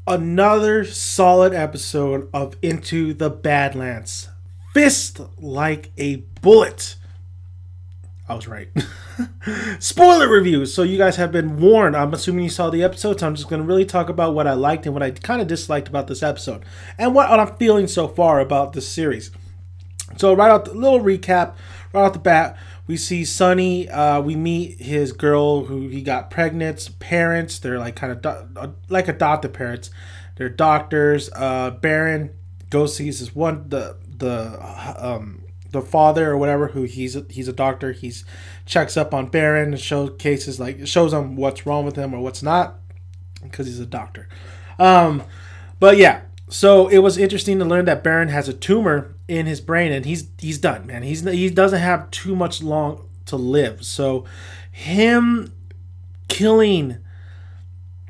Another solid episode of Into the Badlands. Fist like a bullet. I was right. Spoiler reviews. So you guys have been warned. I'm assuming you saw the episode. So I'm just going to really talk about what I liked and what I kind of disliked about this episode, and what I'm feeling so far about this series. So right out, the little recap. Right off the bat, we see Sonny. We meet his girl who he got pregnant. Parents, they're like kind of like adopted parents. They're doctors. Baron goes sees his one the father or whatever, who he's a doctor. He's checks up on Baron and shows him what's wrong with him or what's not, because he's a doctor. But yeah, so it was interesting to learn that Baron has a tumor in his brain, and he's done, man. He doesn't have too much long to live. So him killing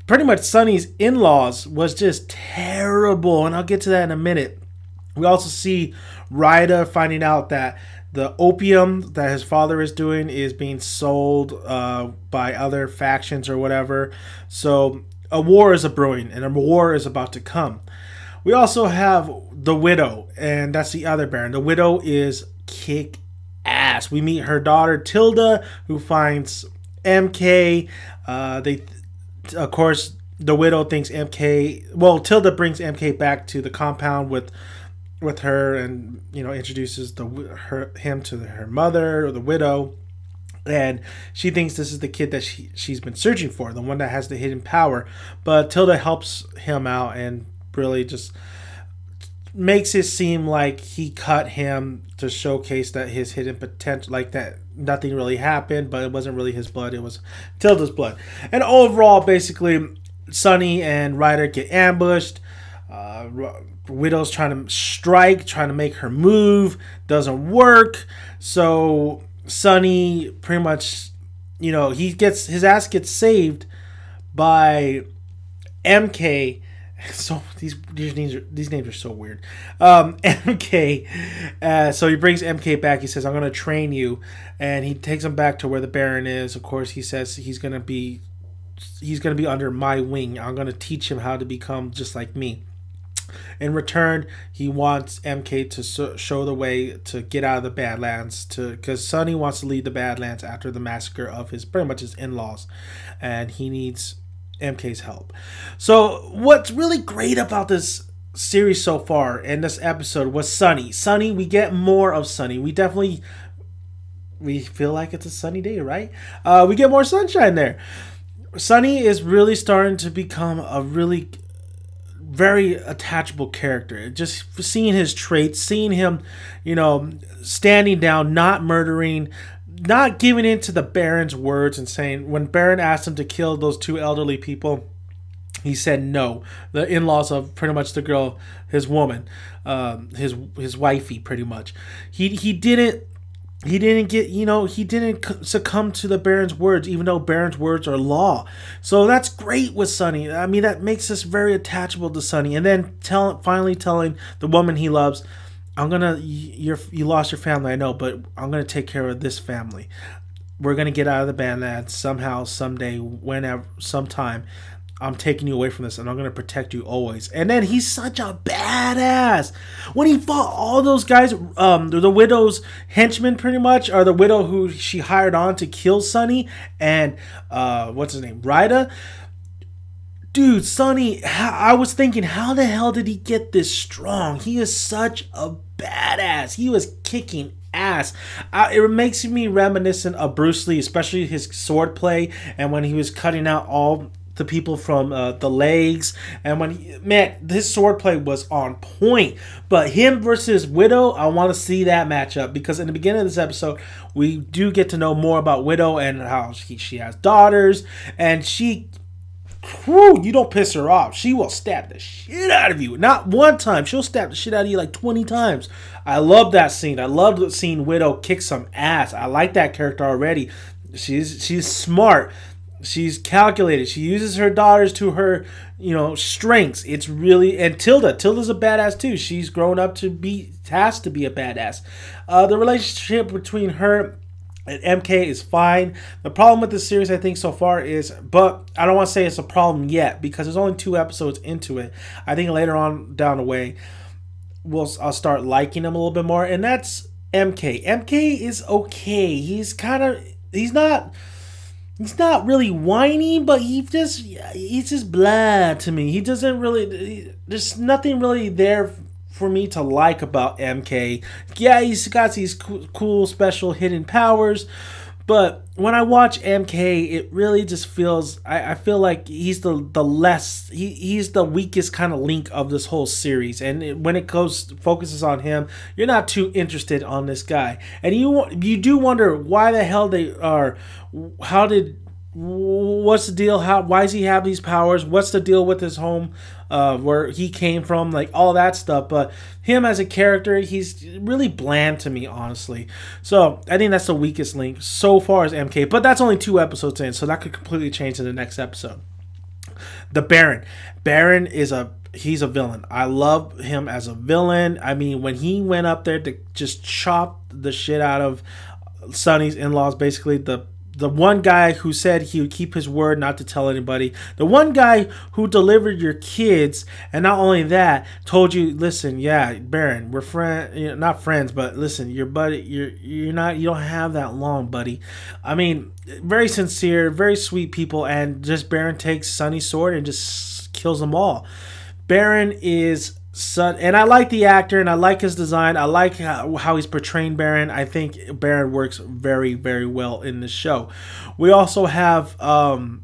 pretty much Sonny's in-laws was just terrible, and I'll get to that in a minute. We also see Ryder finding out that the opium that his father is doing is being sold by other factions or whatever. So a war is brewing, and a war is about to come. We also have the widow, and that's the other Baron. The widow is kick ass. We meet her daughter Tilda, who finds MK. Of course, the widow thinks MK. Well, Tilda brings MK back to the compound with her, and introduces him to her mother, or the widow. And she thinks this is the kid that she's been searching for, the one that has the hidden power. But Tilda helps him out and really just makes it seem like he cut him to showcase that his hidden potential, like that nothing really happened, but it wasn't really his blood, it was Tilda's blood. And overall, basically, Sonny and Ryder get ambushed. Widow's trying to strike, trying to make her move, doesn't work. So Sonny pretty much, he gets his ass gets saved by MK. So these names are so weird. MK. So he brings MK back. He says, "I'm going to train you," and he takes him back to where the Baron is. Of course, he says he's going to be under my wing. I'm going to teach him how to become just like me. In return, he wants MK to show the way to get out of the Badlands, because Sonny wants to lead the Badlands after the massacre of his in-laws, and he needs MK's help. So what's really great about this series so far and this episode was Sonny. We get more of Sonny. We feel like it's a sunny day, right? We get more sunshine there. Sonny is really starting to become a really very attachable character. Just seeing his traits, seeing him, standing down, not murdering, not giving in to the Baron's words, and saying, when Baron asked him to kill those two elderly people, he said no. The in-laws of pretty much the girl, his woman, his wifey, pretty much. He didn't succumb to the Baron's words, even though Baron's words are law. So that's great with Sonny. I mean, that makes us very attachable to Sonny. And then finally telling the woman he loves, you lost your family, I know, but I'm gonna take care of this family. We're gonna get out of the Badlands somehow, someday, whenever, sometime. I'm taking you away from this, and I'm going to protect you always. And then he's such a badass. When he fought all those guys, the widow's henchmen pretty much, or the widow who she hired on to kill Sonny, and what's his name, Ryder. Dude, Sonny, I was thinking, how the hell did he get this strong? He is such a badass. He was kicking ass. It makes me reminiscent of Bruce Lee, especially his sword play, and when he was cutting out all the people from the legs, and his swordplay was on point. But him versus Widow, I want to see that matchup, because in the beginning of this episode, we do get to know more about Widow and how she has daughters, and you don't piss her off, she will stab the shit out of you. Not one time, she'll stab the shit out of you like 20 times. I love that scene. I love seeing Widow kick some ass. I like that character already. She's smart. She's calculated. She uses her daughters to her, strengths. It's really, and Tilda's a badass too. She's grown up has to be a badass. The relationship between her And MK is fine. The problem with this series, I think, so far is, but I don't want to say it's a problem yet because there's only 2 episodes into it. I think later on down the way, I'll start liking him a little bit more, and that's MK. MK is okay. He's not really whiny, but he's just blah to me. He doesn't really. There's nothing really there for me to like about MK. Yeah, he's got these cool special hidden powers, but when I watch MK, it really just feels. I feel like he's he's the weakest kind of link of this whole series. And when it focuses on him, you're not too interested on this guy. And you do wonder why the hell they are. What's the deal? Why does he have these powers? What's the deal with his home, where he came from? Like all that stuff. But him as a character, he's really bland to me, honestly. So I think that's the weakest link so far as MK. But that's only 2 episodes in, so that could completely change in the next episode. The Baron. Baron he's a villain. I love him as a villain. I mean, when he went up there to just chop the shit out of Sonny's in-laws, basically the one guy who said he would keep his word not to tell anybody, the one guy who delivered your kids, and not only that, told you, listen, yeah, Baron, we're not friends, but listen, your buddy, you don't have that long, buddy. I mean, very sincere, very sweet people, and just Baron takes Sonny's sword and just kills them all. Baron is and I like the actor and I like his design. I like how he's portraying Baron. I think Baron works very, very well in this show. We also have the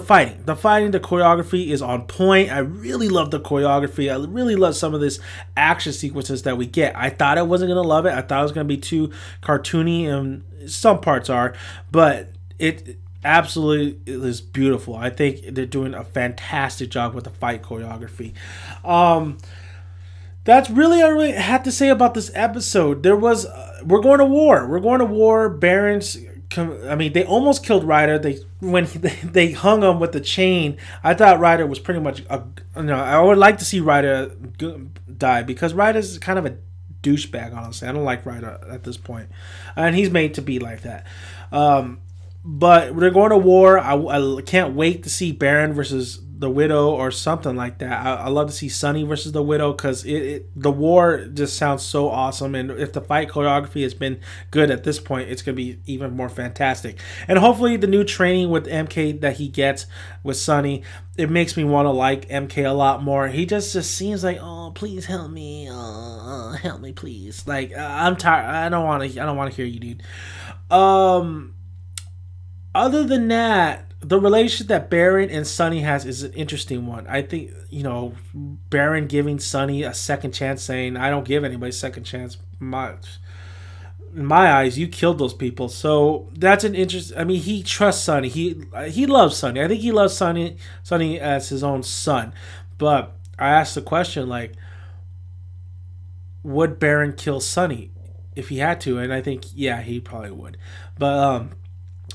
fighting. The fighting, the choreography is on point. I really love the choreography. I really love some of this action sequences that we get. I thought I wasn't gonna love it. I thought it was gonna be too cartoony, and some parts are, but it absolutely is beautiful. I think they're doing a fantastic job with the fight choreography. That's really all I really had to say about this episode. We're going to war. We're going to war. Barons. I mean, they almost killed Ryder. They hung him with the chain. I thought Ryder was pretty much I would like to see Ryder die because Ryder's kind of a douchebag. Honestly, I don't like Ryder at this point, and he's made to be like that. But they're going to war. I can't wait to see Baron versus the Widow or something like that. I love to see Sonny versus the Widow because the war just sounds so awesome. And if the fight choreography has been good at this point, it's going to be even more fantastic. And hopefully the new training with MK that he gets with Sonny, it makes me want to like MK a lot more. He just seems like, oh, please help me. Help me, please. Like, I'm tired. I don't want to hear you, dude. Other than that, the relationship that Baron and Sonny has is an interesting one. I think, Baron giving Sonny a second chance, saying, I don't give anybody a second chance. In my eyes, you killed those people. So that's an interest. I mean, he trusts Sonny. He loves Sonny. I think he loves Sonny as his own son. But I asked the question, like, would Baron kill Sonny if he had to? And I think, yeah, he probably would. But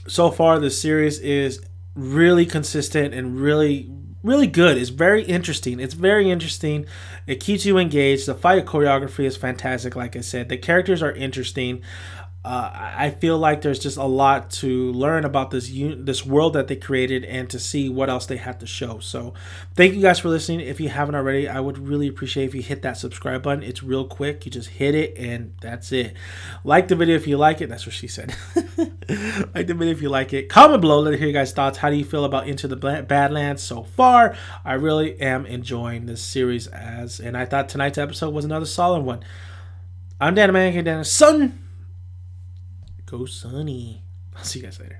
so far, the series is really consistent and really, really good. It's very interesting. It keeps you engaged. The fight choreography is fantastic, like I said. The characters are interesting. I feel like there's just a lot to learn about this world that they created and to see what else they have to show. So thank you guys for listening. If you haven't already, I would really appreciate if you hit that subscribe button. It's real quick. You just hit it and that's it. Like the video if you like it. That's what she said. Like the video if you like it. Comment below. Let me hear your guys' thoughts. How do you feel about Into the Badlands so far? I really am enjoying this series and I thought tonight's episode was another solid one. I'm Dan Man, Son. Go Sonny. I'll see you guys later.